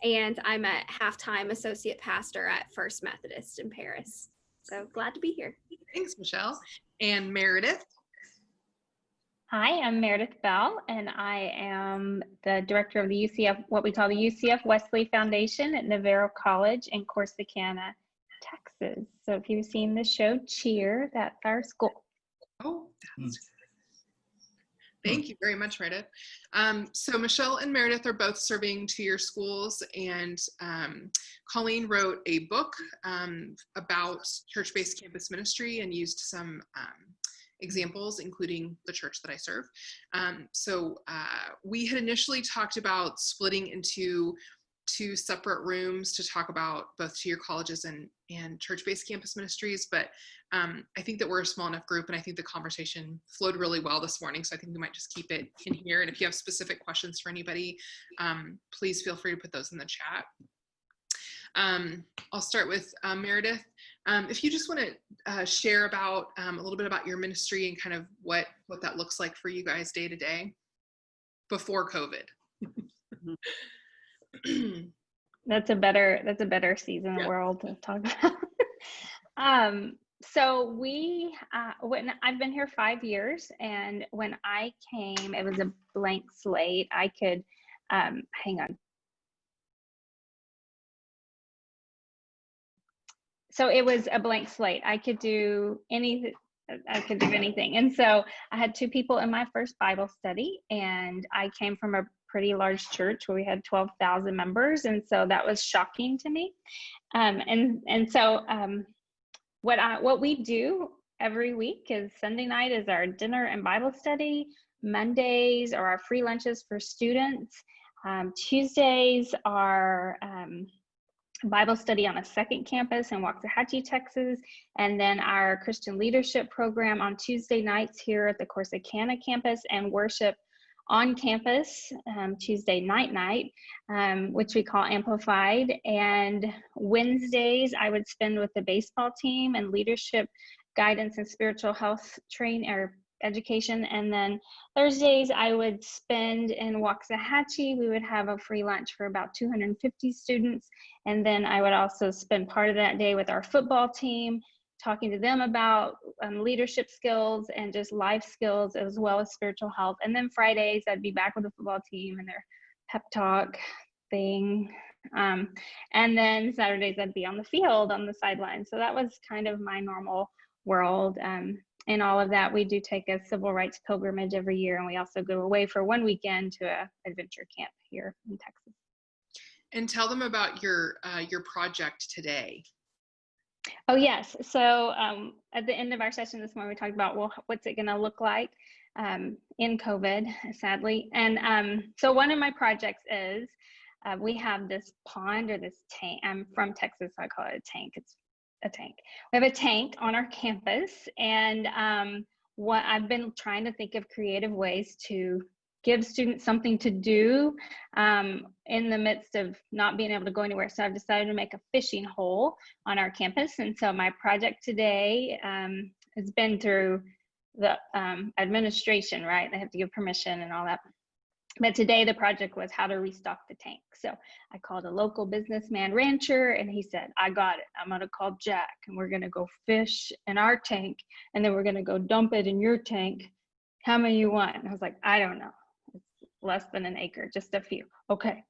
and I'm a half-time associate pastor at First Methodist in Paris. So glad to be here. Thanks, Michelle. And Meredith. Hi, I'm Meredith Bell, and I am the director of the UCF, what we call the UCF Wesley Foundation at Navarro College in Corsicana, Texas. So if you've seen the show Cheer, that's our school. Oh, that's Thank you very much, Meredith. So Michelle and Meredith are both serving 2-year schools, and Colleen wrote a book about church-based campus ministry and used some examples, including the church that I serve. So we had initially talked about splitting into 2 separate rooms to talk about both 2-year colleges and church-based campus ministries, but I think that we're a small enough group, and I think the conversation flowed really well this morning, so I think we might just keep it in here. And if you have specific questions for anybody, please feel free to put those in the chat. I'll start with Meredith. If you just want to share about a little bit about your ministry and kind of what that looks like for you guys day to day before COVID. That's a better season world to talk about. So when I've been here 5 years, and when I came, it was a blank slate. I could, hang on. So it was a blank slate. I could do anything. And so I had 2 people in my first Bible study, and I came from a pretty large church where we had 12,000 members. And so that was shocking to me. So what we do every week is Sunday night is our dinner and Bible study. Mondays are our free lunches for students. Tuesdays are Bible study on a second campus in Waxahachie, Texas, and then our Christian leadership program on Tuesday nights here at the Corsicana campus, and worship on campus Tuesday night, which we call Amplified. And Wednesdays I would spend with the baseball team and leadership guidance and spiritual health training or education. And then Thursdays I would spend in Waxahachie. We would have a free lunch for about 250 students. And then I would also spend part of that day with our football team, talking to them about leadership skills and just life skills, as well as spiritual health. And then Fridays I'd be back with the football team and their pep talk thing. And then Saturdays I'd be on the field on the sideline. So that was kind of my normal world. And all of that, we do take a civil rights pilgrimage every year, and we also go away for 1 weekend to an adventure camp here in Texas. And tell them about your project today. Oh yes, so at the end of our session this morning, we talked about, well, what's it going to look like in COVID, sadly. And so one of my projects is we have this pond, or this tank. I'm from Texas, so I call it a tank. It's a tank. We have a tank on our campus, and what I've been trying to think of creative ways to give students something to do in the midst of not being able to go anywhere. So I've decided to make a fishing hole on our campus. And so my project today has been through the administration, right? They have to give permission and all that. But today the project was how to restock the tank. So I called a local businessman rancher, and he said, I got it. I'm gonna call Jack, and we're gonna go fish in our tank, and then we're gonna go dump it in your tank. How many you want? And I was like, I don't know. It's less than an acre, just a few. Okay.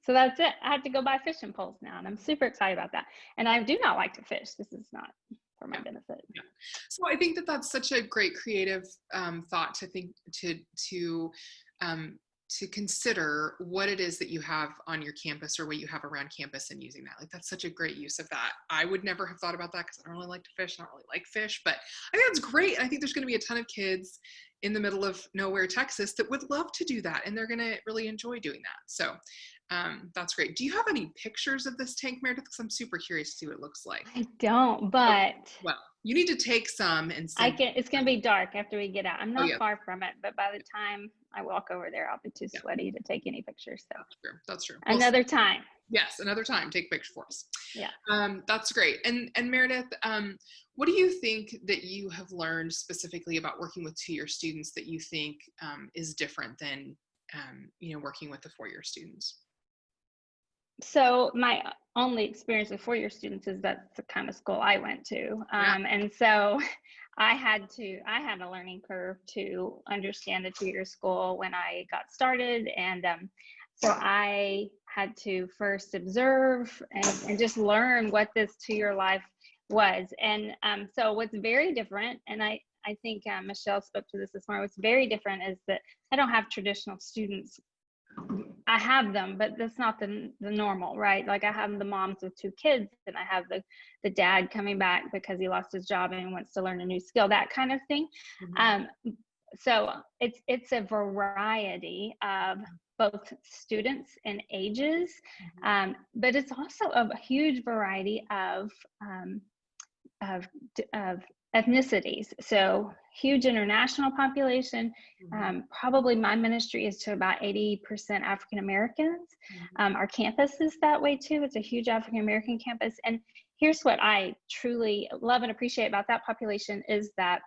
So that's it. I have to go buy fishing poles now, and I'm super excited about that. And I do not like to fish. This is not for my benefit. Yeah. So I think that that's such a great creative thought to think to consider what it is that you have on your campus or what you have around campus, and using that. Like, that's such a great use of that. I would never have thought about that because I don't really like to fish. I don't really like fish, but I think that's great. I think there's going to be a ton of kids in the middle of nowhere, Texas, that would love to do that, and they're going to really enjoy doing that. So that's great. Do you have any pictures of this tank, Meredith? Because I'm super curious to see what it looks like. I don't, but well, you need to take some and send. It's going to be dark after we get out. I'm not far from it, but by the time I walk over there, I'll be too sweaty to take any pictures. So that's true. Another time. Yes, another time. Take pictures for us. Yeah. That's great. And Meredith, what do you think that you have learned specifically about working with 2-year students that you think is different than working with the 4-year students? So my only experience with four-year students is that's the kind of school I went to. Yeah. And so I had a learning curve to understand the two-year school when I got started. And so I had to first observe and just learn what this two-year life was. And so what's very different, and I think Michelle spoke to this morning, what's very different is that I don't have traditional students. I have them, but that's not the normal, right? Like I have the moms with two kids, and I have the dad coming back because he lost his job and wants to learn a new skill, that kind of thing. So it's a variety of both students and ages, but it's also a huge variety of ethnicities. So huge international population. Probably my ministry is to about 80% African Americans. Our campus is that way too. It's a huge African American campus. And here's what I truly love and appreciate about that population is that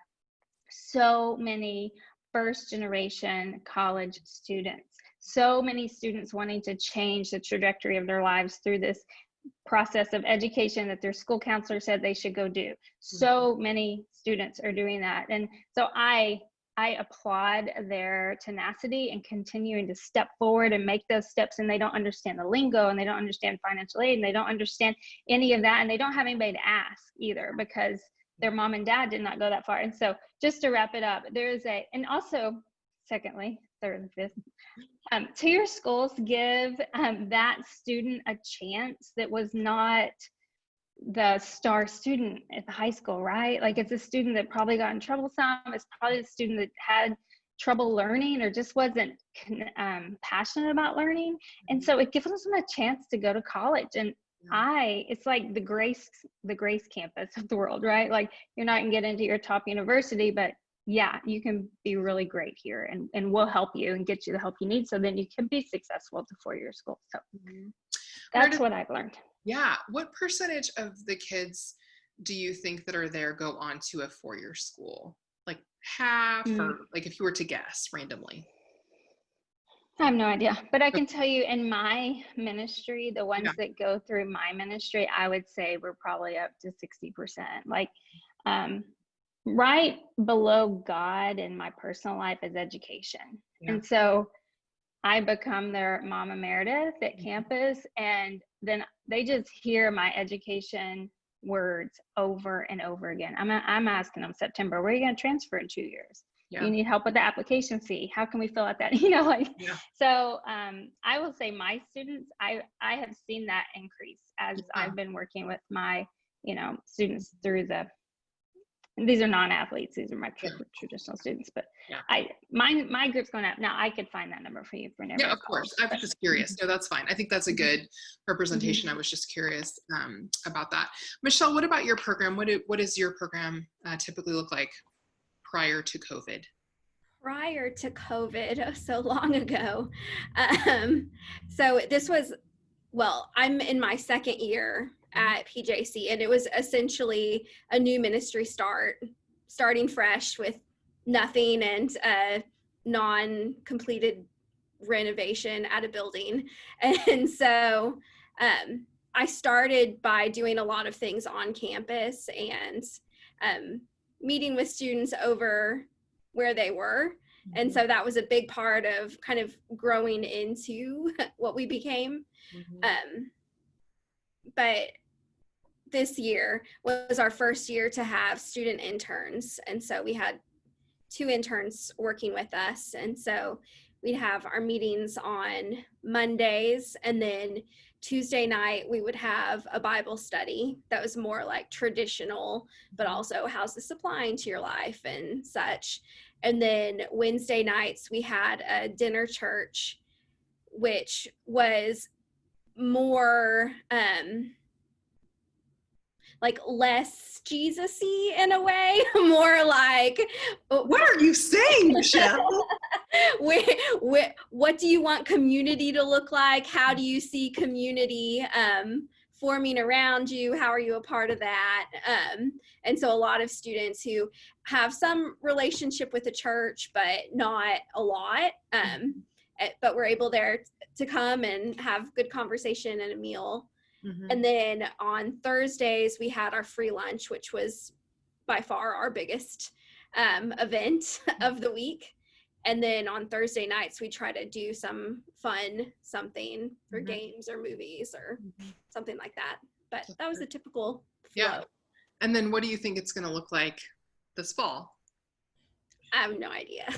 so many first generation college students, so many students wanting to change the trajectory of their lives through this process of education that their school counselor said they should go do. So many students are doing that. And so I applaud their tenacity and continuing to step forward and make those steps. And they don't understand the lingo, and they don't understand financial aid, and they don't understand any of that. And they don't have anybody to ask either because their mom and dad did not go that far. And so just to wrap it up, and also secondly, third and fifth, two-year schools give that student a chance that was not the star student at the high school, right? Like it's a student that probably got in trouble some. It's probably a student that had trouble learning or just wasn't passionate about learning. And so it gives them a chance to go to college. And it's like the grace campus of the world, right? Like you're not gonna get into your top university, but yeah, you can be really great here, and we'll help you and get you the help you need so then you can be successful at the four-year school. So that's what I've learned. Yeah. What percentage of the kids do you think that are there go on to a four-year school? Like half, or like if you were to guess randomly? I have no idea, but I can tell you in my ministry, the ones that go through my ministry, I would say we're probably up to 60%. Like, right below God in my personal life is education. And so I become their Mama Meredith at campus, and then they just hear my education words over and over again. I'm asking them, September, where are you going to transfer in 2 years? You need help with the application fee. How can we fill out that? So I will say my students, I have seen that increase as I've been working with my, students through these are non-athletes. These are my traditional students, but my group's going up. Now I could find that number for you for never. Yeah, of course. I was just curious. No, that's fine. I think that's a good representation. I was just curious about that. Michelle, what about your program? What does your program typically look like prior to COVID? Prior to COVID, so long ago. So this was, I'm in my second year at PJC, and it was essentially a new ministry starting fresh with nothing and a non-completed renovation at a building. And so I started by doing a lot of things on campus and meeting with students over where they were. And so that was a big part of kind of growing into what we became. But this year was our first year to have student interns. And so we had 2 interns working with us. And so we'd have our meetings on Mondays, and then Tuesday night we would have a Bible study that was more like traditional, but also how's this applying to your life and such. And then Wednesday nights we had a dinner church, which was more like less Jesus-y in a way, more like, what are you saying, Michelle? What do you want community to look like? How do you see community forming around you? How are you a part of that? And so a lot of students who have some relationship with the church, but not a lot, but we're able there to come and have good conversation and a meal. Mhm. And then on Thursdays, we had our free lunch, which was by far our biggest event of the week. And then on Thursday nights, we try to do some fun something for Mhm. games or movies or Mhm. something like that. But That's that was a great. typical flow. Yeah. And then what do you think it's going to look like this fall? I have no idea.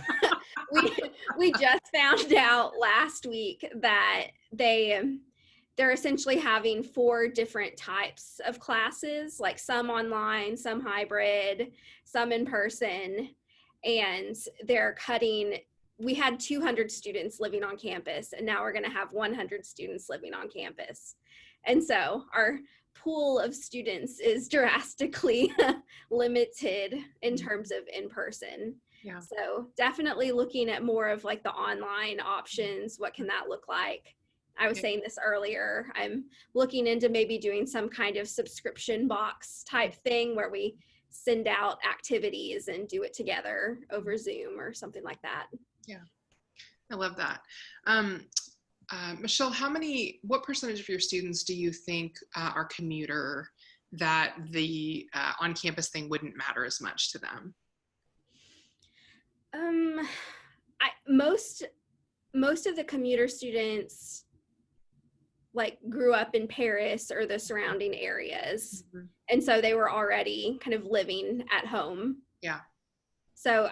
we just found out last week that they're essentially having 4 different types of classes, like some online, some hybrid, some in person, and they're cutting. We had 200 students living on campus, and now we're going to have 100 students living on campus. And so our pool of students is drastically limited in terms of in person. Yeah. So definitely looking at more of like the online options. What can that look like? I was Yeah. saying this earlier. I'm looking into maybe doing some kind of subscription box type thing where we send out activities and do it together over Zoom or something like that. Yeah. I love that. Michelle, what percentage of your students do you think are commuter, that the on-campus thing wouldn't matter as much to them? Most of the commuter students like grew up in Paris or the surrounding areas. Mm-hmm. And so they were already kind of living at home. Yeah. So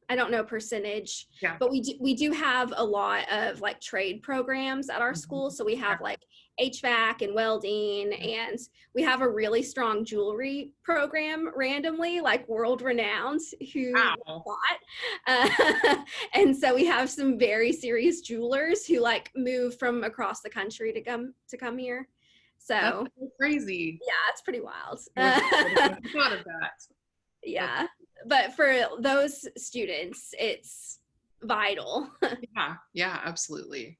I don't know percentage, Yeah. but we do have a lot of like trade programs at our Mhm. school. So we have Yeah. like HVAC and welding, and we have a really strong jewelry program randomly, like world renowned, who Wow. and so we have some very serious jewelers who like move from across the country to come here. So That's so crazy. yeah, it's pretty wild. I thought of that. Yeah, but for those students, it's vital. Yeah, absolutely.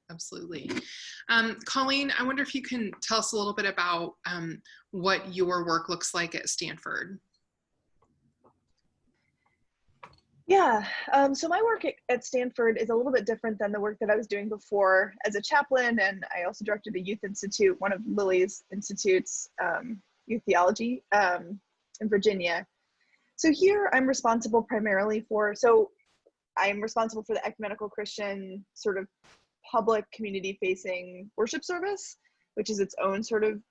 Colleen, I wonder if you can tell us a little bit about what your work looks like at Stanford. Yeah, so my work at Stanford is a little bit different than the work that I was doing before as a chaplain, and I also directed a youth institute, one of Lily's institutes, youth theology in Virginia. So here I'm responsible primarily I'm responsible for the ecumenical Christian sort of public community facing worship service, which is its own sort of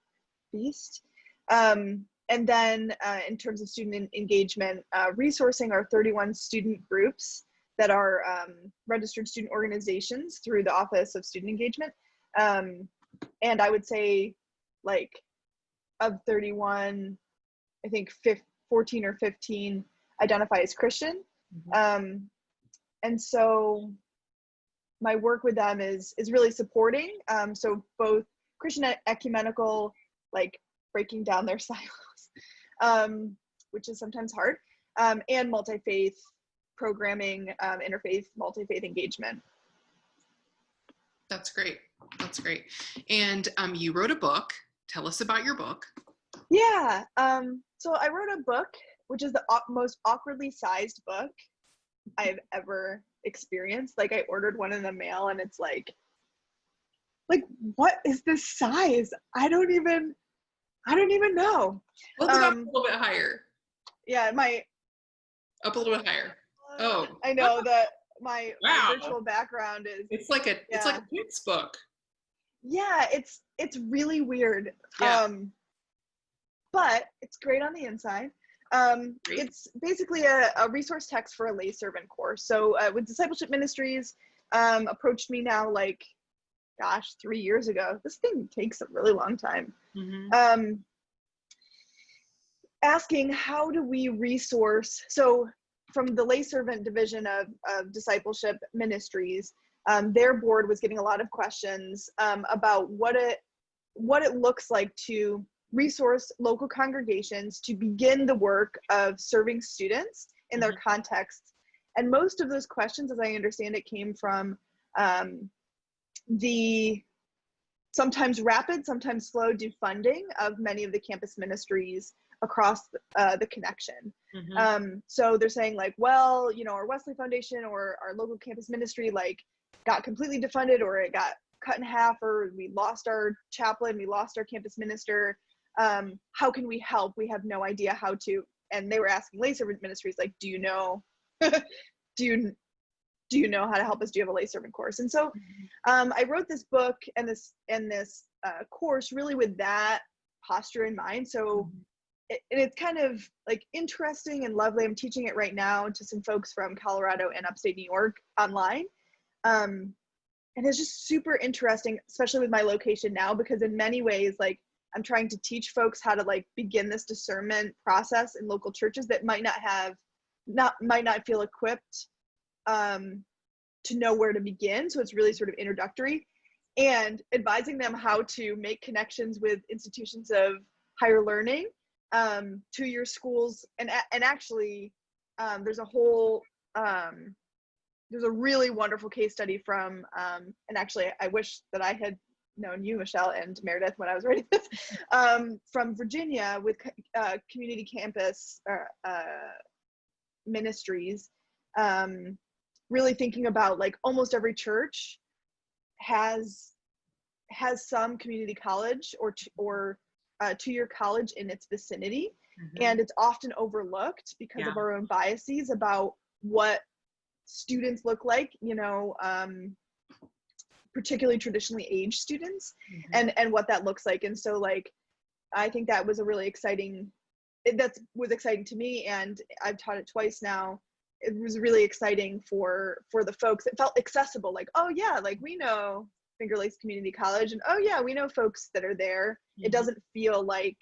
beast. And then in terms of student engagement, resourcing our 31 student groups that are registered student organizations through the Office of Student Engagement. And I would say like of 31, I think 14 or 15 identify as Christian. Mm-hmm. And so my work with them is really supporting. So both Christian ecumenical, like breaking down their silos, which is sometimes hard, and multi-faith programming, interfaith, multi-faith engagement. That's great. And you wrote a book. Tell us about your book. Yeah. So I wrote a book, which is the most awkwardly sized book I've ever experienced. Like I ordered one in the mail and it's like what is this size? I don't even know. Hold it up a little bit higher. Yeah, up a little bit higher. Oh, I know that my virtual background is. It's like a textbook. Yeah, it's really weird. Yeah. But it's great on the inside. It's basically a resource text for a lay servant course. So with Discipleship Ministries approached me now, 3 years ago. This thing takes a really long time. Mm-hmm. Asking how do we resource, so from the lay servant division of Discipleship Ministries, their board was getting a lot of questions about what it looks like to resource local congregations to begin the work of serving students in their contexts. And most of those questions, as I understand it, came from the sometimes rapid, sometimes slow defunding of many of the campus ministries across the connection. So they're saying our Wesley Foundation or our local campus ministry, got completely defunded, or it got cut in half, or we lost our chaplain, we lost our campus minister. How can we help? We have no idea how to. And they were asking lay servant ministries, like, do you know, do you know how to help us? Do you have a lay servant course? And so I wrote this book and this course really with that posture in mind. So it's kind of like interesting and lovely. I'm teaching it right now to some folks from Colorado and upstate New York online. And it's just super interesting, especially with my location now, because in many ways, like, I'm trying to teach folks how to like begin this discernment process in local churches that might not feel equipped to know where to begin. So it's really sort of introductory, and advising them how to make connections with institutions of higher learning, 2-year schools, and actually there's a really wonderful case study from and actually I wish that I had known you, Michelle, and Meredith when I was writing this, from Virginia with community campus ministries, really thinking about like almost every church has some community college or 2-year college in its vicinity. And it's often overlooked because of our own biases about what students look like, particularly traditionally aged students, and what that looks like. And so like, I think that was exciting to me, and I've taught it twice now. It was really exciting for the folks. It felt accessible, like, oh yeah, like we know Finger Lakes Community College, and oh yeah, we know folks that are there. It doesn't feel like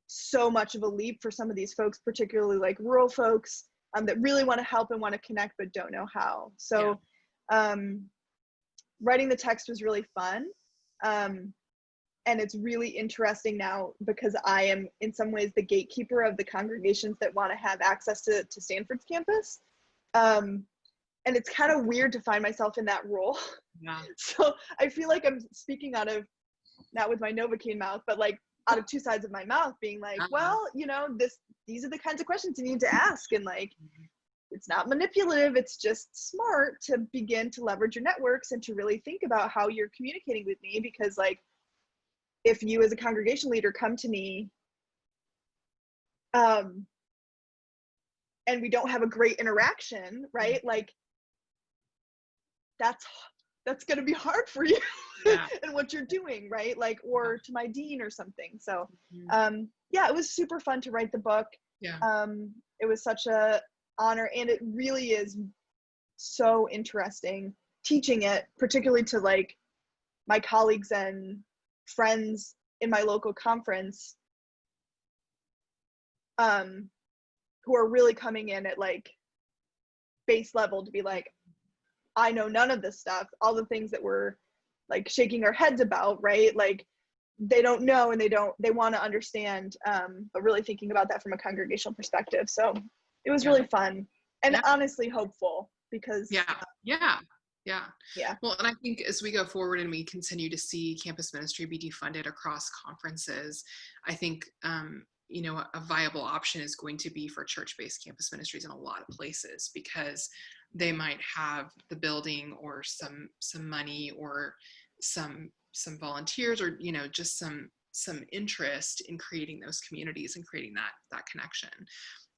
so much of a leap for some of these folks, particularly like rural folks, that really want to help and want to connect but don't know how. So writing the text was really fun, and it's really interesting now because I am in some ways the gatekeeper of the congregations that want to have access to Stanford's campus, and it's kind of weird to find myself in that role. So I feel like I'm speaking out of, not with my Novocaine mouth, but like out of two sides of my mouth, being like, well, these are the kinds of questions you need to ask, and like, it's not manipulative, it's just smart to begin to leverage your networks and to really think about how you're communicating with me. Because like, if you as a congregation leader come to me and we don't have a great interaction, right, like that's going to be hard for you and what you're doing, right, like, or to my dean or something. So it was super fun to write the book. It was such a honor, and it really is so interesting teaching it, particularly to like my colleagues and friends in my local conference, who are really coming in at like base level to be like, I know none of this stuff, all the things that we're like shaking our heads about, right, like they don't know, and they want to understand, but really thinking about that from a congregational perspective. So it was really fun and honestly hopeful, because well, and I think as we go forward and we continue to see campus ministry be defunded across conferences, I think a viable option is going to be for church-based campus ministries in a lot of places, because they might have the building or some money or some volunteers, or just some interest in creating those communities and creating that connection.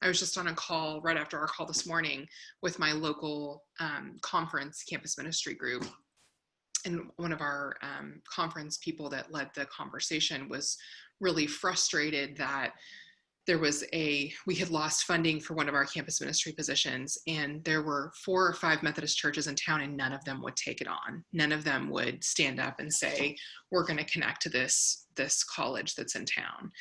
I was just on a call right after our call this morning with my local conference campus ministry group, and one of our conference people that led the conversation was really frustrated that we had lost funding for one of our campus ministry positions, and there were 4 or 5 Methodist churches in town, and none of them would take it on. None of them would stand up and say, we're going to connect to this college that's in town.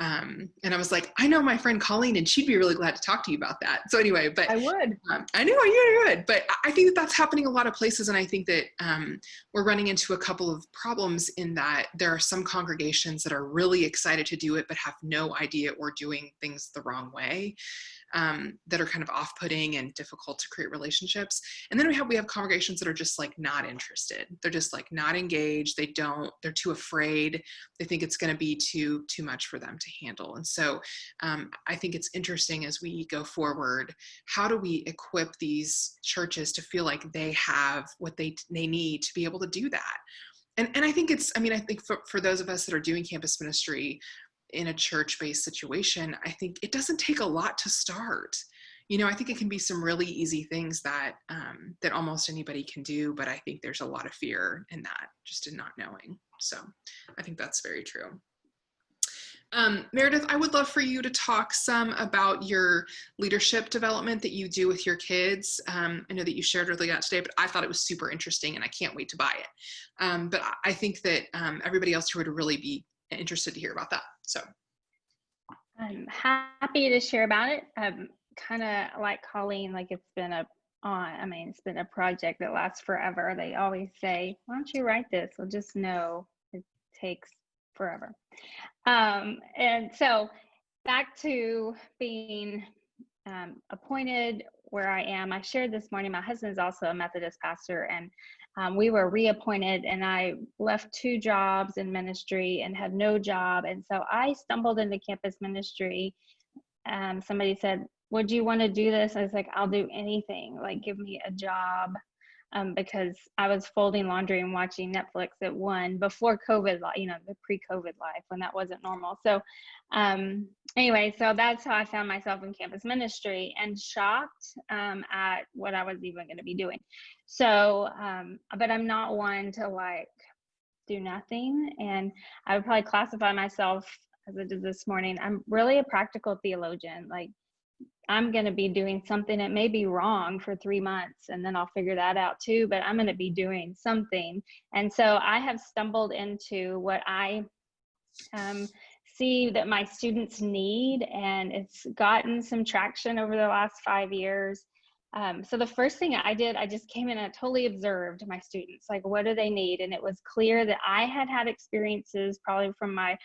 And I was like, I know my friend Colleen, and she'd be really glad to talk to you about that. So anyway, but I would. I know you would, but I think that's happening a lot of places. And I think that we're running into a couple of problems in that there are some congregations that are really excited to do it, but have no idea or doing things the wrong way. that are kind of off-putting and difficult to create relationships. And then we have congregations that are just like not interested. They're just like not engaged. They're too afraid. They think it's going to be too much for them to handle. And so I think it's interesting as we go forward, how do we equip these churches to feel like they have what they need to be able to do that? And I think I think for those of us that are doing campus ministry in a church-based situation, I think it doesn't take a lot to start. I think it can be some really easy things that that almost anybody can do, but I think there's a lot of fear in that, just in not knowing. So I think that's very true. Meredith, I would love for you to talk some about your leadership development that you do with your kids. I know that you shared earlier today, but I thought it was super interesting and I can't wait to buy it. But I think that everybody else here would really be interested to hear about that. So I'm happy to share about it. Kind of like Colleen, like it's been it's been a project that lasts forever. They always say, why don't you write this? Well, just know it takes forever. And so back to being appointed where I am, I shared this morning, my husband is also a Methodist pastor, and we were reappointed, and I left 2 jobs in ministry and had no job. And so I stumbled into campus ministry. Somebody said, would you want to do this? I was like, I'll do anything, like give me a job. Because I was folding laundry and watching Netflix at 1 before COVID, the pre-COVID life when that wasn't normal. So anyway, so that's how I found myself in campus ministry, and shocked at what I was even going to be doing. So, but I'm not one to like do nothing. And I would probably classify myself, as I did this morning, I'm really a practical theologian. Like, I'm going to be doing something that may be wrong for 3 months, and then I'll figure that out too, but I'm going to be doing something. And so I have stumbled into what I see that my students need, and it's gotten some traction over the last 5 years. So the first thing I did, I just came in and totally observed my students, like, what do they need? And it was clear that I had experiences probably from my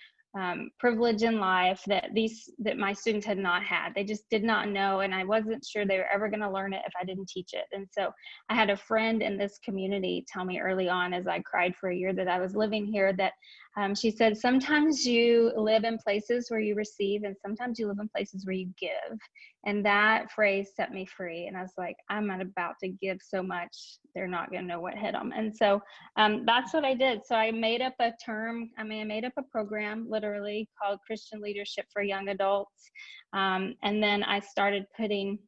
privilege in life that my students had not had. They just did not know, and I wasn't sure they were ever going to learn it if I didn't teach it. And so I had a friend in this community tell me early on, as I cried for a year that I was living here, that she said, sometimes you live in places where you receive, and sometimes you live in places where you give. And that phrase set me free. And I was like, I'm not about to give so much, they're not going to know what hit them. And so that's what I did. So I made up a program literally called Christian Leadership for Young Adults. And then I started putting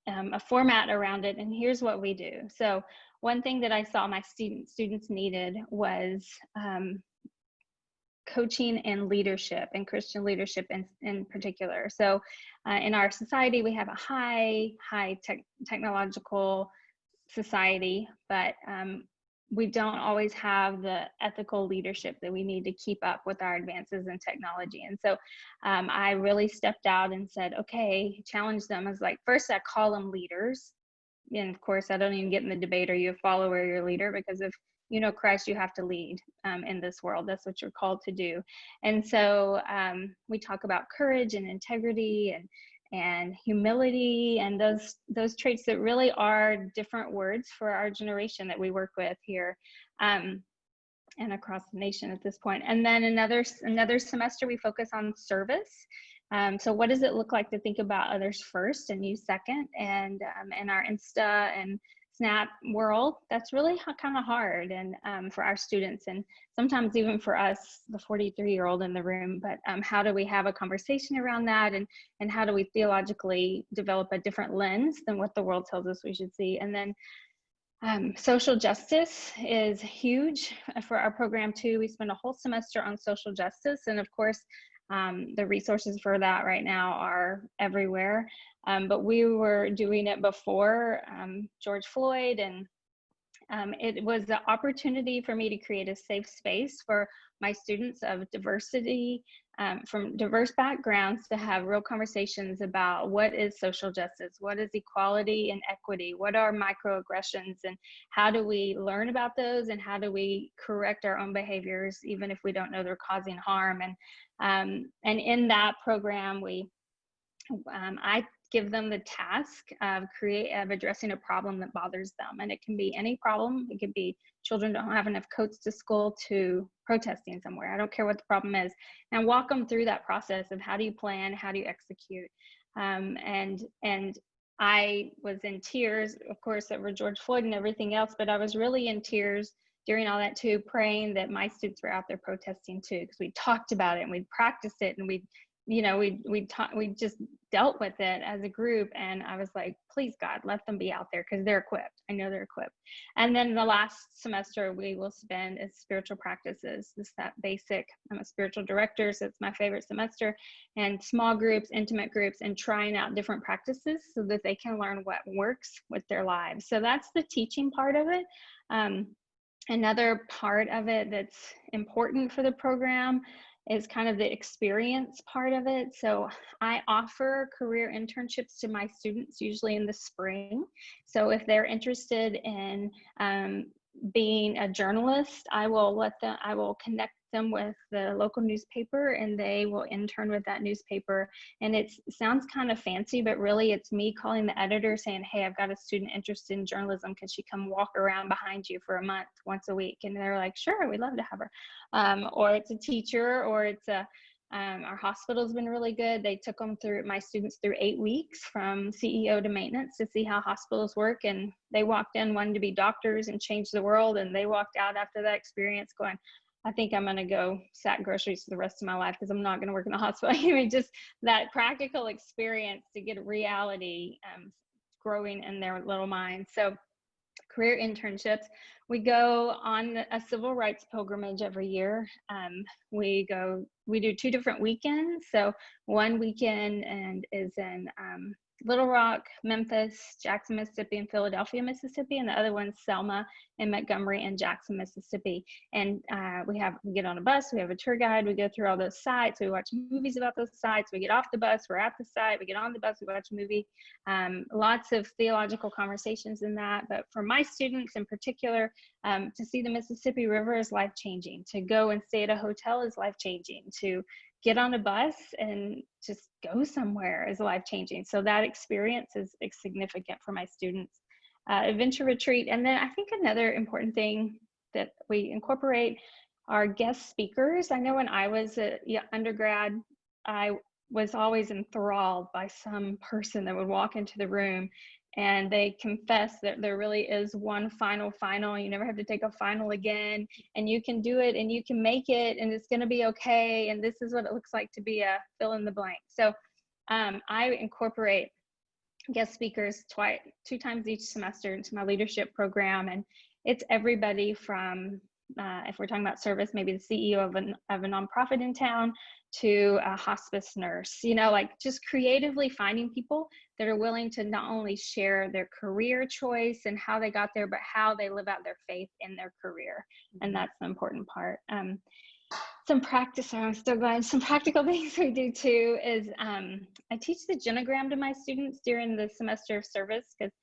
a format around it. And here's what we do. So one thing that I saw my students needed was coaching and leadership, and Christian leadership in particular. So in our society, we have a high technological society, but we don't always have the ethical leadership that we need to keep up with our advances in technology. And so I really stepped out and said, okay, challenge them. I was like, first I call them leaders. And of course, I don't even get in the debate, are you a follower or your leader? Because if you know Christ, you have to lead in this world. That's what you're called to do. And so we talk about courage and integrity and humility, and those traits that really are different words for our generation that we work with here and across the nation at this point. And then another semester we focus on service. So what does it look like to think about others first and you second? And in our Insta and Snap world, that's really kind of hard, and for our students, and sometimes even for us, the 43-year-old in the room. But how do we have a conversation around that, and how do we theologically develop a different lens than what the world tells us we should see? And then social justice is huge for our program too. We spend a whole semester on social justice, and of course the resources for that right now are everywhere. But we were doing it before George Floyd, and it was an opportunity for me to create a safe space for my students of diversity, from diverse backgrounds, to have real conversations about what is social justice, what is equality and equity, what are microaggressions, and how do we learn about those, and how do we correct our own behaviors even if we don't know they're causing harm. And in that program, I give them the task of addressing a problem that bothers them. And it can be any problem. It could be children don't have enough coats to school to protesting somewhere. I don't care what the problem is. And walk them through that process of how do you plan, how do you execute. And I was in tears, of course, over George Floyd and everything else, but I was really in tears during all that too, praying that my students were out there protesting too, because we talked about it and we practiced it and we just dealt with it as a group. And I was like, please God, let them be out there because they're equipped. I know they're equipped. And then the last semester we will spend is spiritual practices. Just that basic, I'm a spiritual director, so it's my favorite semester, and small groups, intimate groups, and trying out different practices so that they can learn what works with their lives. So that's the teaching part of it. Another part of it that's important for the program is kind of the experience part of it. So I offer career internships to my students usually in the spring. So if they're interested in being a journalist, I will connect them with the local newspaper and they will intern with that newspaper. And it sounds kind of fancy, but really it's me calling the editor saying, hey, I've got a student interested in journalism. Can she come walk around behind you for a month, once a week? And they're like, sure, we'd love to have her. Or it's a teacher, or it's our hospital's been really good. They took my students through 8 weeks from CEO to maintenance to see how hospitals work. And they walked in wanting to be doctors and change the world. And they walked out after that experience going, I think I'm going to go sack groceries for the rest of my life because I'm not going to work in the hospital. I mean, just that practical experience to get reality growing in their little minds. So career internships, we go on a civil rights pilgrimage every year. We do 2 different weekends. So one weekend is in Little Rock, Memphis, Jackson, Mississippi, and Philadelphia, Mississippi, and the other one's Selma and Montgomery and Jackson, Mississippi. And we get on a bus, we have a tour guide, we go through all those sites, we watch movies about those sites, we get off the bus, we're at the site, we get on the bus, we watch a movie. Lots of theological conversations in that, but for my students in particular, to see the Mississippi River is life-changing. To go and stay at a hotel is life-changing. To get on a bus and just go somewhere is life-changing. So that experience is significant for my students. Adventure retreat. And then I think another important thing that we incorporate are guest speakers. I know when I was an undergrad, I was always enthralled by some person that would walk into the room and they confess that there really is one final, you never have to take a final again, and you can do it and you can make it and it's going to be okay. And this is what it looks like to be a fill in the blank. So I incorporate guest speakers 2 times each semester into my leadership program. And it's everybody from, if we're talking about service, maybe the CEO of a nonprofit in town to a hospice nurse, like just creatively finding people that are willing to not only share their career choice and how they got there, but how they live out their faith in their career. And that's the important part. Some practical things we do too is I teach the genogram to my students during the semester of service, because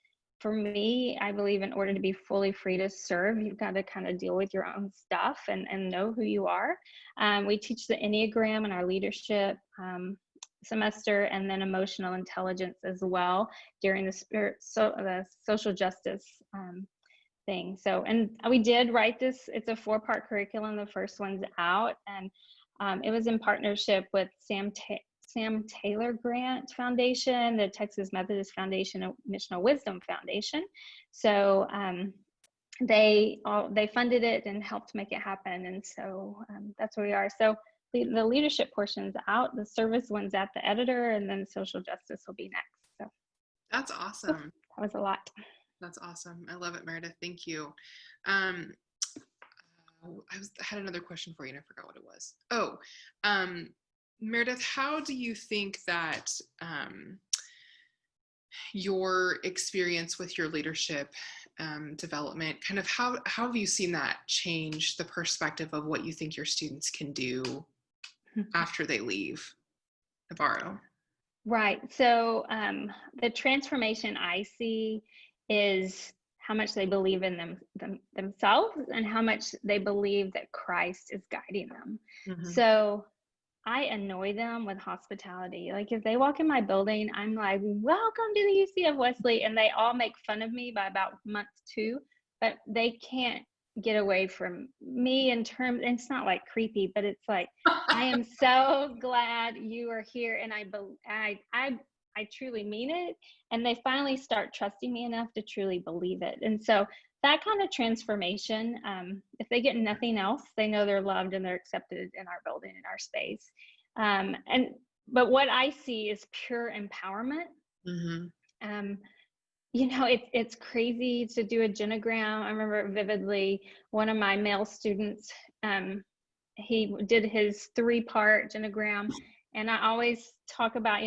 for me, I believe in order to be fully free to serve, you've got to kind of deal with your own stuff and know who you are. We teach the Enneagram in our leadership semester, and then emotional intelligence as well during the social justice thing. So, and we did write this, it's a 4-part curriculum. The first one's out, and it was in partnership with Sam Taylor Grant Foundation, the Texas Methodist Foundation, and Missional Wisdom Foundation. So they funded it and helped make it happen. And so that's where we are. So the leadership portion's out, the service one's at the editor, and then social justice will be next. So that's awesome. That was a lot. That's awesome. I love it, Meredith. Thank you. I had another question for you and I forgot what it was. Meredith, how do you think that your experience with your leadership development, kind of how have you seen that change the perspective of what you think your students can do after they leave Navarro? Right. So the transformation I see is how much they believe in themselves and how much they believe that Christ is guiding them. Mm-hmm. So I annoy them with hospitality. Like if they walk in my building, I'm like, welcome to the UC of Wesley. And they all make fun of me by about month 2, but they can't get away from me in terms, and it's not like creepy, but it's like, I am so glad you are here. And I truly mean it. And they finally start trusting me enough to truly believe it. And so that kind of transformation, if they get nothing else, they know they're loved and they're accepted in our building, in our space. But what I see is pure empowerment. Mm-hmm. It's crazy to do a genogram. I remember vividly one of my male students, he did his 3-part genogram, and I always talk about,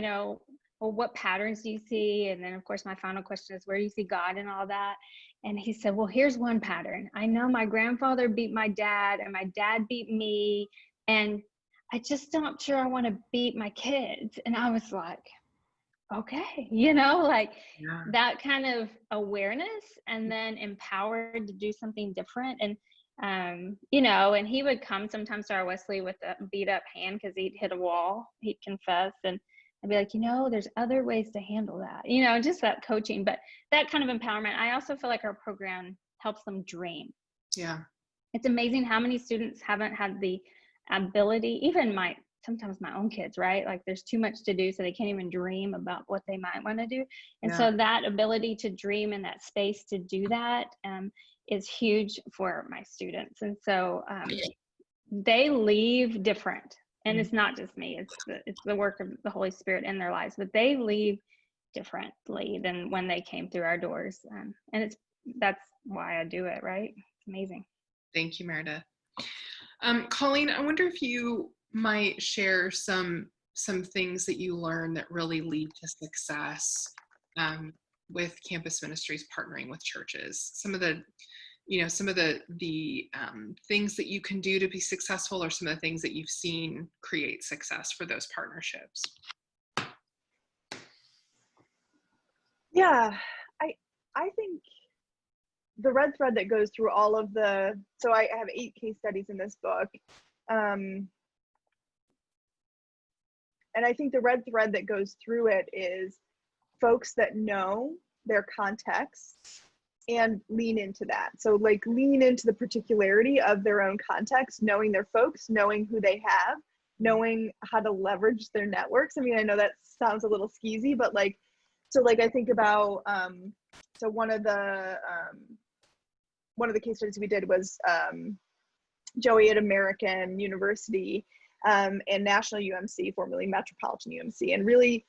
well, what patterns do you see? And then of course my final question is, where do you see God and all that? And he said, well, here's one pattern. I know my grandfather beat my dad and my dad beat me, and I just not sure I want to beat my kids. And I was like, okay, Yeah. that kind of awareness, and then empowered to do something different. And and he would come sometimes to our Wesley with a beat up hand because he'd hit a wall. He'd confess, and I'd be like, there's other ways to handle that, just that coaching. But that kind of empowerment, I also feel like our program helps them dream. Yeah. It's amazing how many students haven't had the ability, even sometimes my own kids, right? Like there's too much to do, so they can't even dream about what they might want to do. And so that ability to dream in that space to do that is huge for my students. And so they leave different. And it's not just me, it's the work of the Holy Spirit in their lives, but they leave differently than when they came through our doors. And that's why I do it, right? It's amazing. Thank you, Meredith. Colleen, I wonder if you might share some things that you learn that really lead to success with campus ministries partnering with churches. Some of the things that you can do to be successful, or some of the things that you've seen create success for those partnerships. Yeah, I think the red thread that goes through all of so I have 8 case studies in this book. And I think the red thread that goes through it is folks that know their context and lean into that. So like lean into the particularity of their own context, knowing their folks, knowing who they have, knowing how to leverage their networks. I mean, I know that sounds a little skeezy, but I think about, so one of the case studies we did was Joey at American University and National UMC, formerly Metropolitan UMC, and really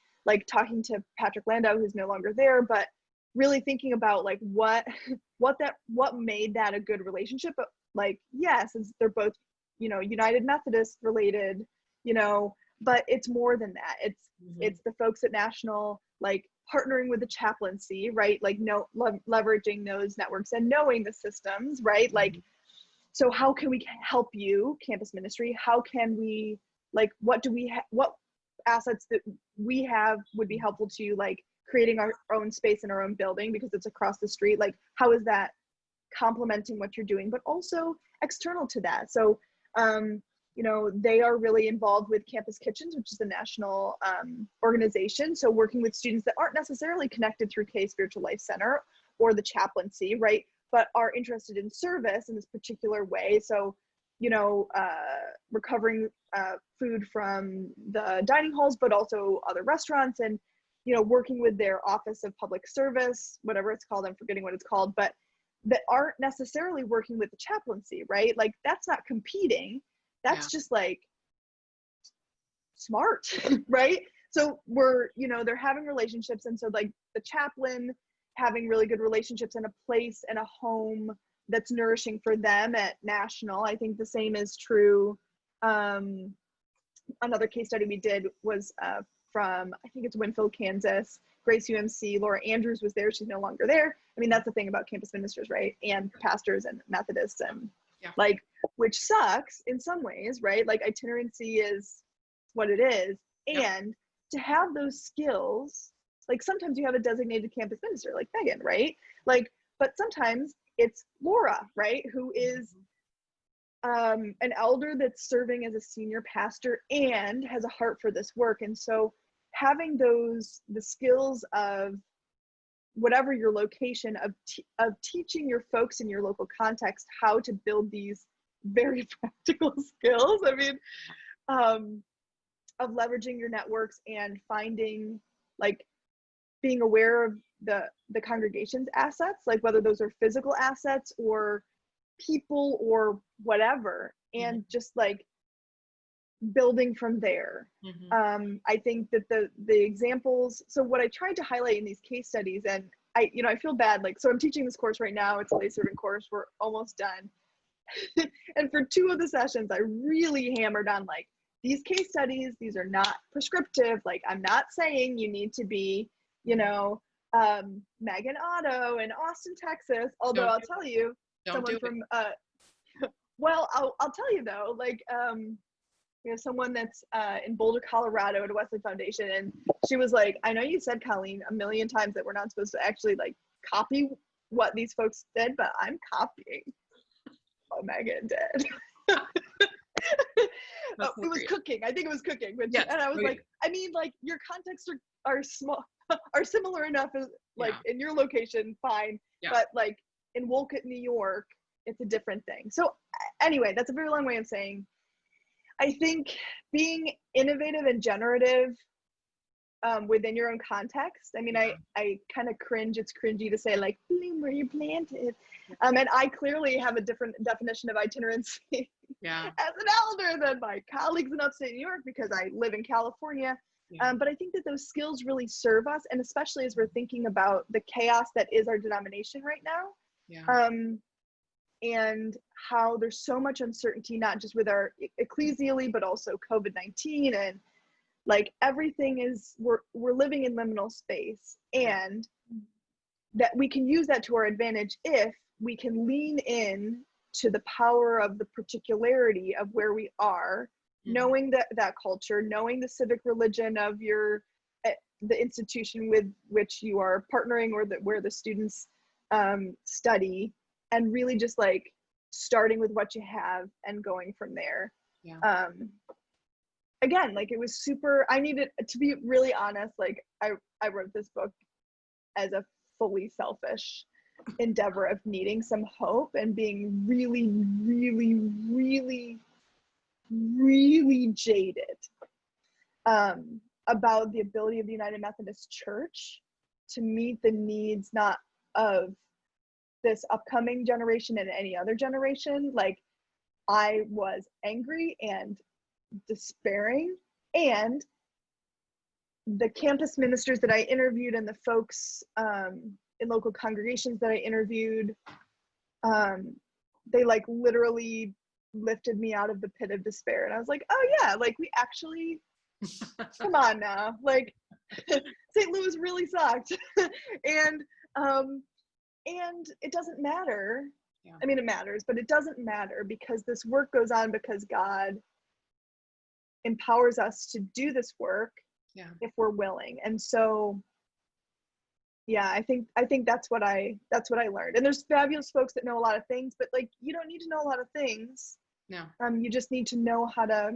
talking to Patrick Landau, who's no longer there, but really thinking about what made that a good relationship. But yes, they're both United Methodist related, but it's more than that. It's the folks at National partnering with the chaplaincy, right? Leveraging those networks and knowing the systems, right? So how can we help you, campus ministry? How can we what assets that we have would be helpful to creating our own space in our own building because it's across the street? How is that complementing what you're doing, but also external to that? So they are really involved with Campus Kitchens, which is a national organization. So working with students that aren't necessarily connected through K Spiritual Life Center or the chaplaincy, right, but are interested in service in this particular way. So recovering food from the dining halls, but also other restaurants, and working with their Office of Public Service, whatever it's called, I'm forgetting what it's called, but that aren't necessarily working with the chaplaincy, right? That's not competing. That's just smart, right? So they're having relationships. And so the chaplain having really good relationships in a place and a home that's nourishing for them at National. I think the same is true. Another case study we did was from, I think it's Winfield, Kansas, Grace UMC. Laura Andrews was there. She's no longer there. I mean, that's the thing about campus ministers, right? And pastors and Methodists and which sucks in some ways, right? Itinerancy is what it is. And to have those skills, sometimes you have a designated campus minister like Megan, right? But sometimes it's Laura, right? Who is an elder that's serving as a senior pastor and has a heart for this work. And so having the skills of whatever your location of teaching your folks in your local context how to build these very practical skills. I mean, of leveraging your networks and finding, like, being aware of the congregation's assets, like whether those are physical assets or people or whatever, and just like building from there. I think that the examples, so what I tried to highlight in these case studies, and I feel bad, like, so I'm teaching this course right now. It's a lay serving course. We're almost done. And for 2 of the sessions, I really hammered on, like, these case studies, these are not prescriptive. Like, I'm not saying you need to be, Megan Otto in Austin, Texas, although I'll tell you, someone from, well, I'll tell you though, like, someone that's in Boulder, Colorado at a Wesley Foundation, and she was like, I know you said, Colleen, a million times that we're not supposed to actually, like, copy what these folks did, but I'm copying what Megan did. It was cooking. I think it was cooking. Which, yes. And I was like, I mean, like, your contexts are small, are similar enough as, like, in your location, fine. But, like, in Wolcott, New York, it's a different thing. So anyway, that's a very long way of saying, I think being innovative and generative within your own context. I mean, I kind of cringe. It's cringy to say, like, bloom where you planted. And I clearly have a different definition of itinerancy as an elder than my colleagues in upstate New York, because I live in California. But I think that those skills really serve us, and especially as we're thinking about the chaos that is our denomination right now. And how there's so much uncertainty, not just with our ecclesially, but also COVID-19, and, like, everything is, we're living in liminal space, and that we can use that to our advantage if we can lean in to the power of the particularity of where we are, knowing that culture, knowing the civic religion of the institution with which you are partnering, or where the students study, and really just, like, starting with what you have and going from there. Again, like, it was super, I needed to be really honest. Like, I wrote this book as a fully selfish endeavor of needing some hope and being really, really, really, really jaded about the ability of the United Methodist Church to meet the needs, not of this upcoming generation and any other generation. Like, I was angry and despairing, and the campus ministers that I interviewed and the folks in local congregations that I interviewed, they, like, literally lifted me out of the pit of despair. And I was like, oh yeah, like, we actually, come on now, like, St. Louis really sucked. And it doesn't matter. I mean, it matters, but it doesn't matter, because this work goes on because God empowers us to do this work if we're willing. And so, I think that's what I learned. And there's fabulous folks that know a lot of things, but, like, you don't need to know a lot of things. You just need to know how to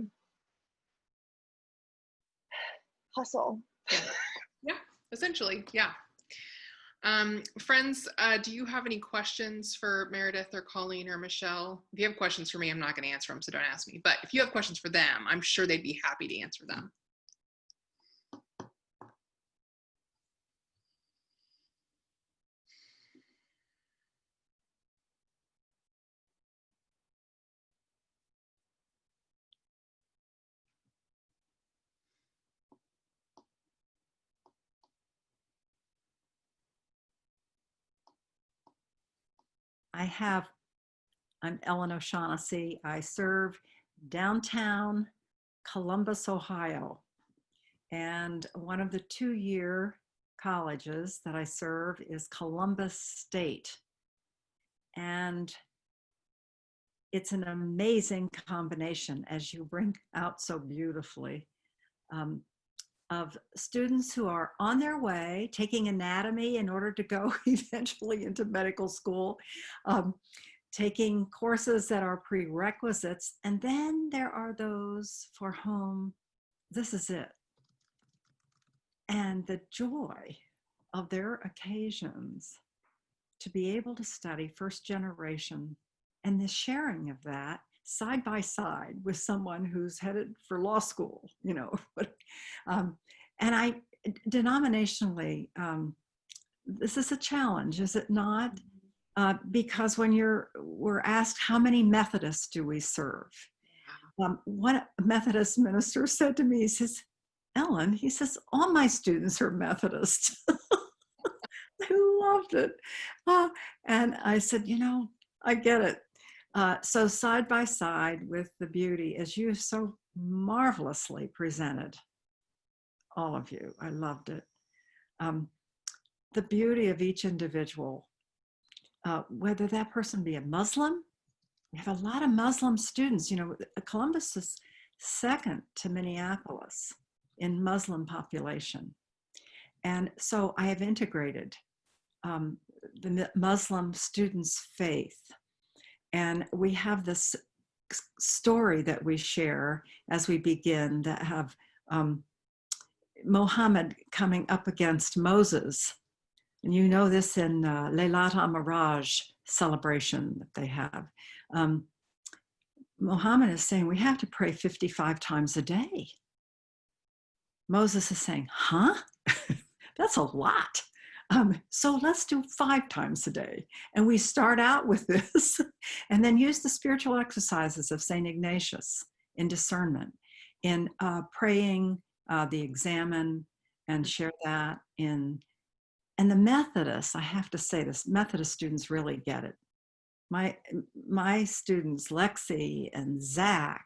hustle. Essentially. Friends, do you have any questions for Meredith or Colleen or Michelle? If you have questions for me, I'm not going to answer them, so don't ask me. But if you have questions for them, I'm sure they'd be happy to answer them. I'm Ellen O'Shaughnessy. I serve downtown Columbus, Ohio. And one of the 2-year colleges that I serve is Columbus State. And it's an amazing combination, as you bring out so beautifully, of students who are on their way, taking anatomy in order to go eventually into medical school, taking courses that are prerequisites. And then there are those for whom this is it. And the joy of their occasions to be able to study first generation, and the sharing of that side by side with someone who's headed for law school, you know. And I, denominationally, this is a challenge, is it not? Because when we're asked how many Methodists do we serve? One Methodist minister said to me, he says, Ellen, he says, all my students are Methodist. I loved it. And I said, you know, I get it. So side by side with the beauty, as you so marvelously presented, all of you, I loved it. The beauty of each individual, whether that person be a Muslim. We have a lot of Muslim students. You know, Columbus is second to Minneapolis in Muslim population. And so I have integrated the Muslim students' faith. And we have this story that we share as we begin that have Muhammad coming up against Moses. And you know this in Laylat al-Miraj celebration that they have. Muhammad is saying we have to pray 55 times a day. Moses is saying, huh? That's a lot. So let's do 5 times a day. And we start out with this and then use the spiritual exercises of St. Ignatius in discernment, in praying the examen, and share that in. And the Methodists, I have to say this, Methodist students really get it. My students, Lexi and Zach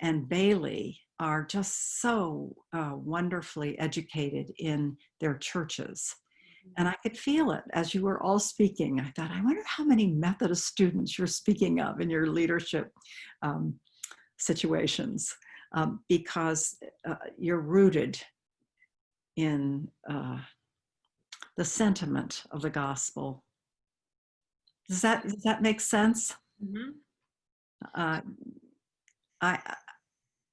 and Bailey, are just so wonderfully educated in their churches. And I could feel it as you were all speaking. I thought, I wonder how many Methodist students you're speaking of in your leadership situations, because you're rooted in the sentiment of the gospel. Does that make sense? Mm-hmm.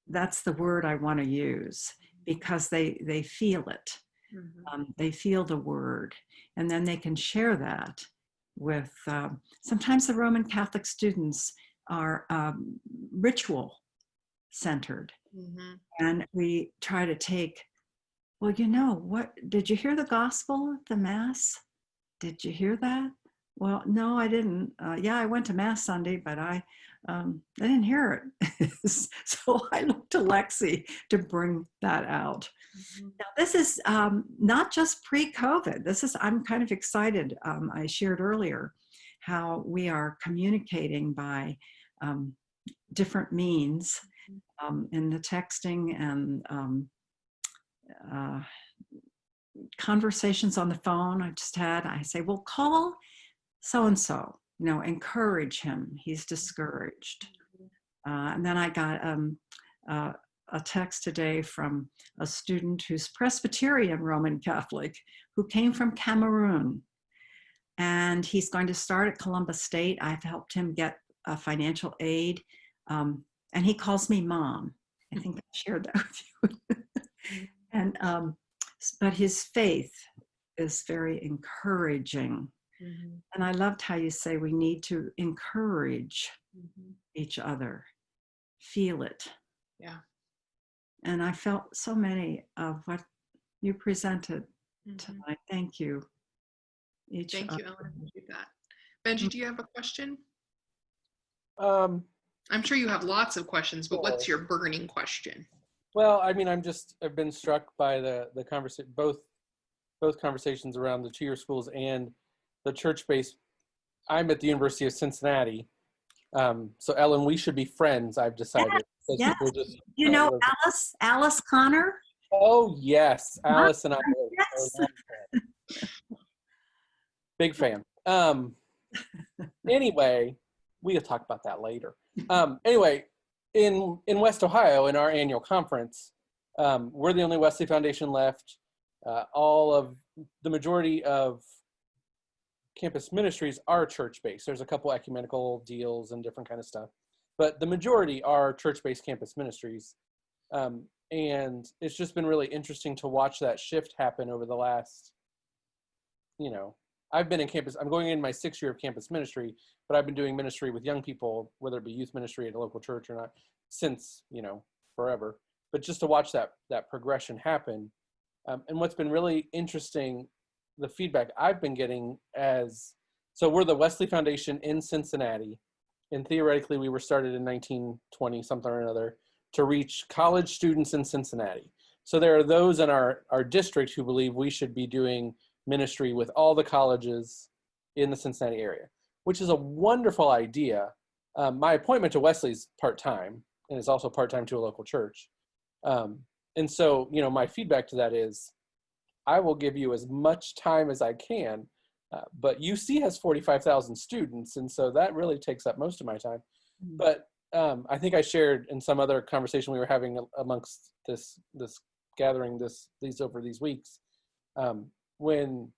That's the word I want to use, because they feel it. Mm-hmm. They feel the word, and then they can share that with, sometimes the Roman Catholic students are ritual centered. Mm-hmm. And we try to take, well, you know, what, did you hear the gospel at the Mass? Did you hear that? Well, no, I didn't. Yeah, I went to Mass Sunday, but I didn't hear it. So I look to Lexi to bring that out. Mm-hmm. Now, this is not just pre-COVID. I'm kind of excited. I shared earlier how we are communicating by different means in the texting and conversations on the phone. I say, well, call so-and-so, you know, encourage him. He's discouraged. And then I got a text today from a student who's Presbyterian Roman Catholic who came from Cameroon. And he's going to start at Columbus State. I've helped him get financial aid. And he calls me mom. I think I shared that with you. And but his faith is very encouraging. Mm-hmm. And I loved how you say we need to encourage each other, feel it. Yeah. And I felt so many of what you presented tonight. Thank you. Thank you, Ellen. Appreciate that. Benji, do you have a question? I'm sure you have lots of questions, but what's your burning question? Well, I mean, I've been struck by the conversation, both conversations around the 2-year schools and the church-based. I'm at the University of Cincinnati. So Ellen, we should be friends, I've decided. Yes. You know Alice Connor? Oh yes, Alice and I are big fan. Anyway, we'll talk about that later. Anyway, in West Ohio, in our annual conference, we're the only Wesley Foundation left. The majority of campus ministries are church-based. There's a couple ecumenical deals and different kind of stuff, but the majority are church-based campus ministries. And it's just been really interesting to watch that shift happen over the last, I've been in campus, I'm going in my 6th year of campus ministry, but I've been doing ministry with young people, whether it be youth ministry at a local church or not, since, forever. But just to watch that progression happen. And what's been really interesting, the feedback I've been getting so we're the Wesley Foundation in Cincinnati, and theoretically we were started in 1920 something or another to reach college students in Cincinnati. So there are those in our district who believe we should be doing ministry with all the colleges in the Cincinnati area, which is a wonderful idea. My appointment to Wesley is part-time, and it's also part-time to a local church. And so, my feedback to that is, I will give you as much time as I can, but UC has 45,000 students, and so that really takes up most of my time. But I think I shared in some other conversation we were having amongst this gathering over these weeks, when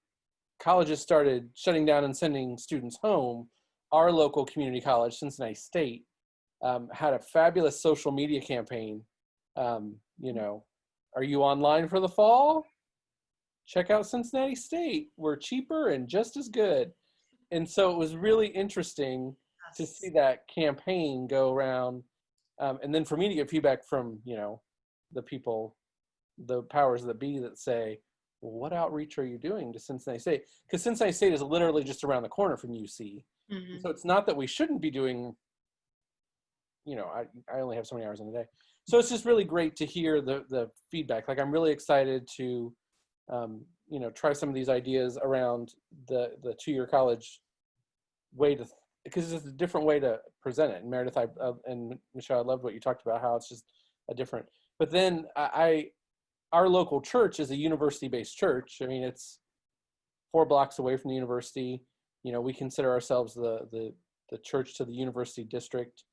colleges started shutting down and sending students home, our local community college, Cincinnati State, had a fabulous social media campaign. Are you online for the fall? Check out Cincinnati State. We're cheaper and just as good. And so it was really interesting to see that campaign go around. And then for me to get feedback from, the people, the powers that be that say, well, what outreach are you doing to Cincinnati State? Because Cincinnati State is literally just around the corner from UC. Mm-hmm. So it's not that we shouldn't be doing, I only have so many hours in a day. So it's just really great to hear the feedback. Like, I'm really excited to, try some of these ideas around the 2-year college way because it's a different way to present it. And Meredith, and Michelle, I loved what you talked about, how it's just a different, but then our local church is a university-based church. I mean, it's 4 blocks away from the university. We consider ourselves the church to the university district.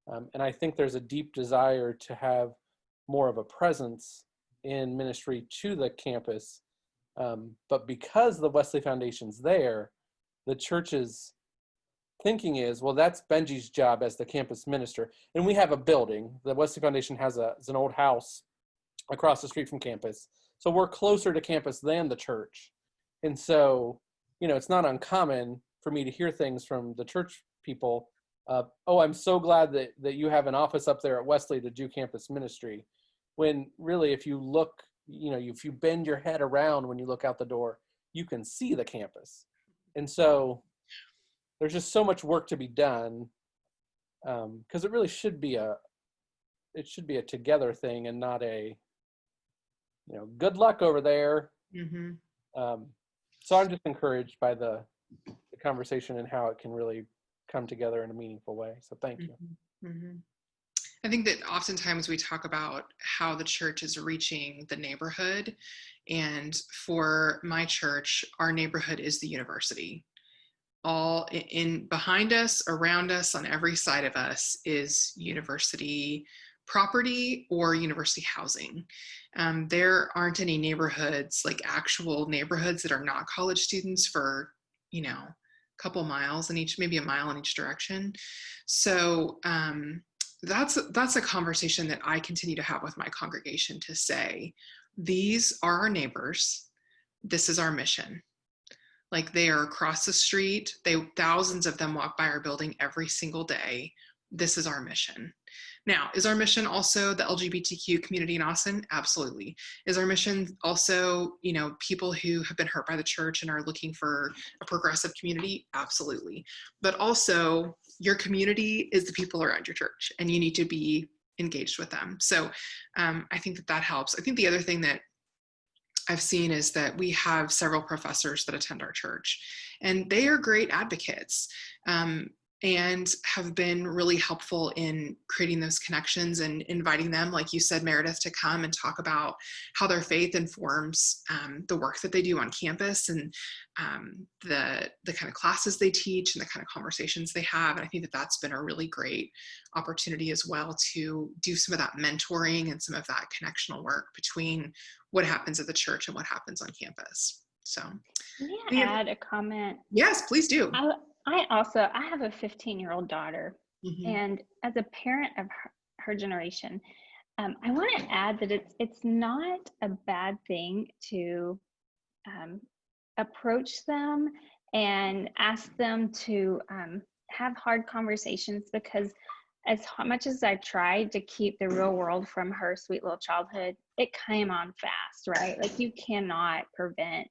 And I think there's a deep desire to have more of a presence in ministry to the campus. But because the Wesley Foundation's there, the church's thinking is, well, that's Benji's job as the campus minister. And we have a building. The Wesley Foundation has an old house across the street from campus. So we're closer to campus than the church. And so, it's not uncommon for me to hear things from the church people. Oh, I'm so glad that you have an office up there at Wesley to do campus ministry. When really, if you look, if you bend your head around when you look out the door, you can see the campus. And so there's just so much work to be done, because it really should be a together thing and not a, good luck over there. Mm-hmm. So I'm just encouraged by the conversation and how it can really come together in a meaningful way. So thank you. Mm-hmm. I think that oftentimes we talk about how the church is reaching the neighborhood. And for my church, our neighborhood is the university. All in behind us, around us, on every side of us is university property or university housing. There aren't any neighborhoods, like actual neighborhoods that are not college students for, a couple miles in each, maybe a mile in each direction. So that's a conversation that I continue to have with my congregation, to say, these are our neighbors. This is our mission. Like, they are across the street. Thousands of them walk by our building every single day. This is our mission. Now, is our mission also the LGBTQ community in Austin? Absolutely. Is our mission also, people who have been hurt by the church and are looking for a progressive community? Absolutely. But also, your community is the people around your church, and you need to be engaged with them. So I think that helps. I think the other thing that I've seen is that we have several professors that attend our church, and they are great advocates. And have been really helpful in creating those connections and inviting them, like you said, Meredith, to come and talk about how their faith informs the work that they do on campus, and the kind of classes they teach and the kind of conversations they have. And I think that that's been a really great opportunity as well to do some of that mentoring and some of that connectional work between what happens at the church and what happens on campus. So May I add a comment? yes, please do. I have a 15-year-old daughter, Mhm. and as a parent of her generation, I want to add that it's not a bad thing to approach them and ask them to have hard conversations, because as much as I tried to keep the real world from her sweet little childhood, it came on fast, right? Like, you cannot prevent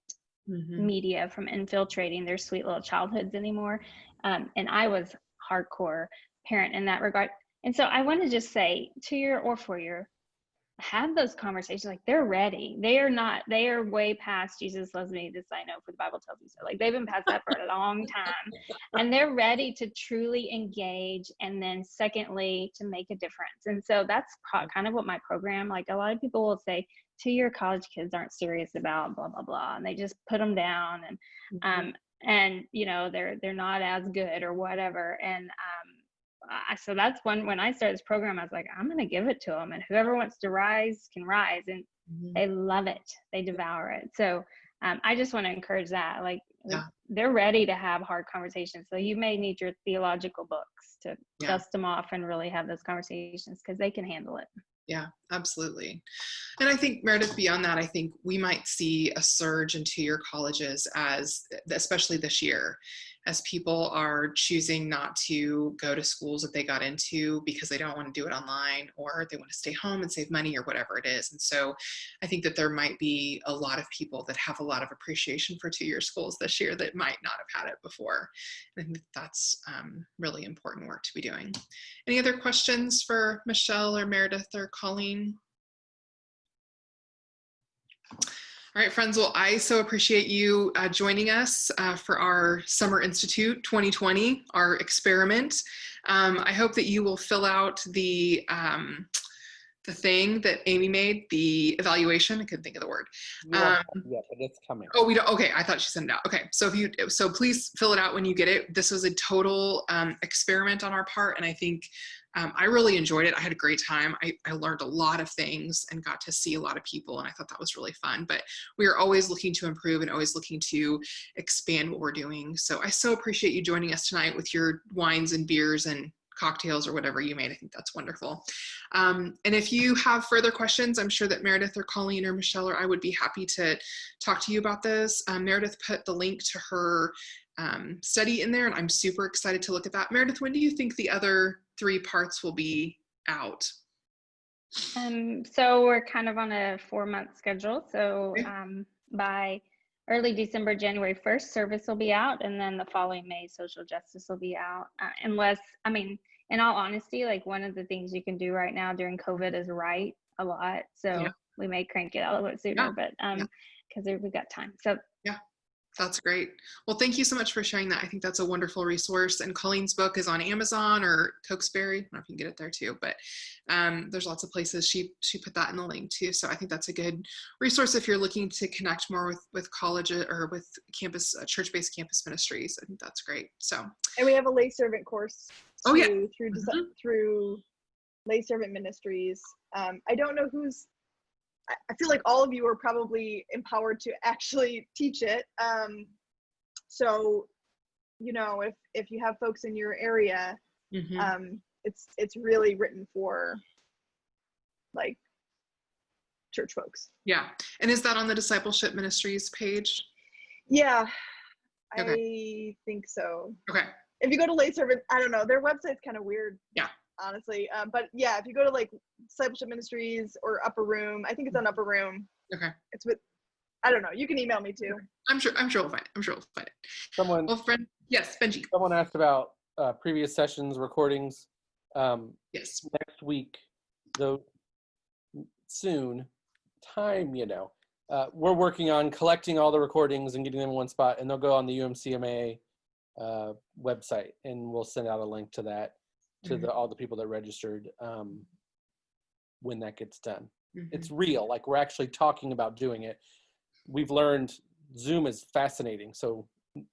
Mhm. media from infiltrating their sweet little childhoods anymore. And I was hardcore parent in that regard. And so I want to just say, 2-year or 4-year, have those conversations. Like, they're ready. They are way past Jesus loves me, this I know, for the Bible tells me so. Like, they've been past that for a long time, and they're ready to truly engage, and then secondly, to make a difference. And so that's kind of what my program, like, a lot of people will say 2-year college kids aren't serious about blah blah blah, and they just put them down, and you know, they're not as good or whatever. And so that's when I started this program, I was like, I'm going to give it to them, and whoever wants to rise can rise. And they love it. They devour it. So I just want to encourage that. Like, they're ready to have hard conversations. So you may need your theological books to dust them off and really have those conversations, because they can handle it. Yeah, absolutely. And I think, Meredith, beyond that, I think we might see a surge in 2-year colleges, especially this year, as people are choosing not to go to schools that they got into because they don't want to do it online, or they want to stay home and save money, or whatever it is. And so I think that there might be a lot of people that have a lot of appreciation for 2-year schools this year that might not have had it before. And I think that's really important work to be doing. Any other questions for Michelle or Meredith or Colleen? All right, friends. Well, I so appreciate you joining us for our Summer Institute 2020, our experiment. I hope that you will fill out the thing that Amy made, the evaluation. I couldn't think of the word. Yeah, but it's coming. Oh, we don't. Okay, I thought she sent it out. Okay, so please fill it out when you get it. This was a total experiment on our part, and I think I really enjoyed it. I had a great time. I learned a lot of things and got to see a lot of people, and I thought that was really fun. But we are always looking to improve and always looking to expand what we're doing. So I so appreciate you joining us tonight with your wines and beers and cocktails or whatever you made. I think that's wonderful. And if you have further questions, I'm sure that Meredith or Colleen or Michelle or I would be happy to talk to you about this. Meredith put the link to her study in there, and I'm super excited to look at that. Meredith, when do you think the other 3 parts will be out? So we're kind of on a 4-month schedule. So by early December, January 1st, service will be out, and then the following May, social justice will be out. Unless, I mean, in all honesty, like, one of the things you can do right now during COVID is write a lot. So we may crank it out a little bit sooner, but because we've got time. So that's great. Well, thank you so much for sharing that. I think that's a wonderful resource. And Colleen's book is on Amazon or Cokesbury. I don't know if you can get it there too, but there's lots of places. She put that in the link too. So I think that's a good resource if you're looking to connect more with college or with campus, church-based campus ministries. I think that's great. So. And we have a lay servant course too, through Lay Servant Ministries. I don't know I feel like all of you are probably empowered to actually teach it. So, you know, if you have folks in your area, it's really written for, like, church folks. Yeah. And is that on the Discipleship Ministries page? Yeah, okay. I think so. Okay. If you go to Lay Servant, I don't know, their website's kind of weird. Yeah. Honestly, but yeah, if you go to, like, Discipleship Ministries or Upper Room, I think it's on Upper Room. Okay. It's with, I don't know. You can email me too. I'm sure we'll find it. Yes, Benji. Someone asked about previous sessions recordings. Yes. Next week, though, soon, we're working on collecting all the recordings and getting them in one spot, and they'll go on the UMCMA website, and we'll send out a link to that to all the people that registered when that gets done. It's real, like, we're actually talking about doing it. We've learned Zoom is fascinating, so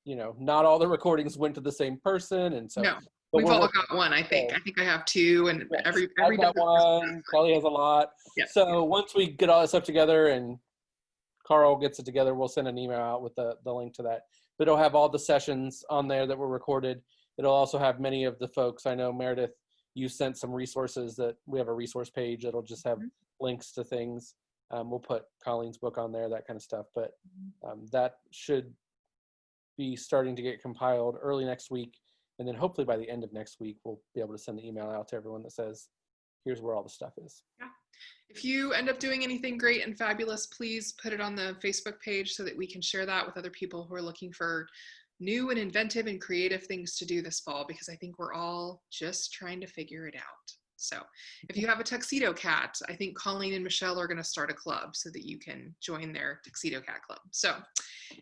not all the recordings went to the same person, and so no, we've all got one. I think I have 2, and every got one. Kelly has a lot. Yeah. So once we get all this stuff together and Carl gets it together, we'll send an email out with the link to that. But it'll have all the sessions on there that were recorded. It'll also have many of the folks. I know, Meredith, you sent some resources that we have a resource page that'll just have links to things. We'll put Colleen's book on there, that kind of stuff. But that should be starting to get compiled early next week. And then hopefully by the end of next week, we'll be able to send the email out to everyone that says, here's where all the stuff is. Yeah. If you end up doing anything great and fabulous, please put it on the Facebook page so that we can share that with other people who are looking for new and inventive and creative things to do this fall, because I think we're all just trying to figure it out. So if you have a tuxedo cat, I think Colleen and Michelle are going to start a club so that you can join their tuxedo cat club. So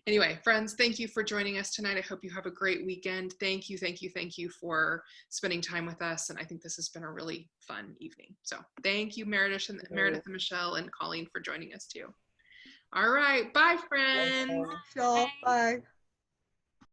anyway, friends, thank you for joining us tonight. I hope you have a great weekend. Thank you for spending time with us. And I think this has been a really fun evening. So thank you, Meredith and Michelle and Colleen, for joining us too. All right. Bye, friends. Bye.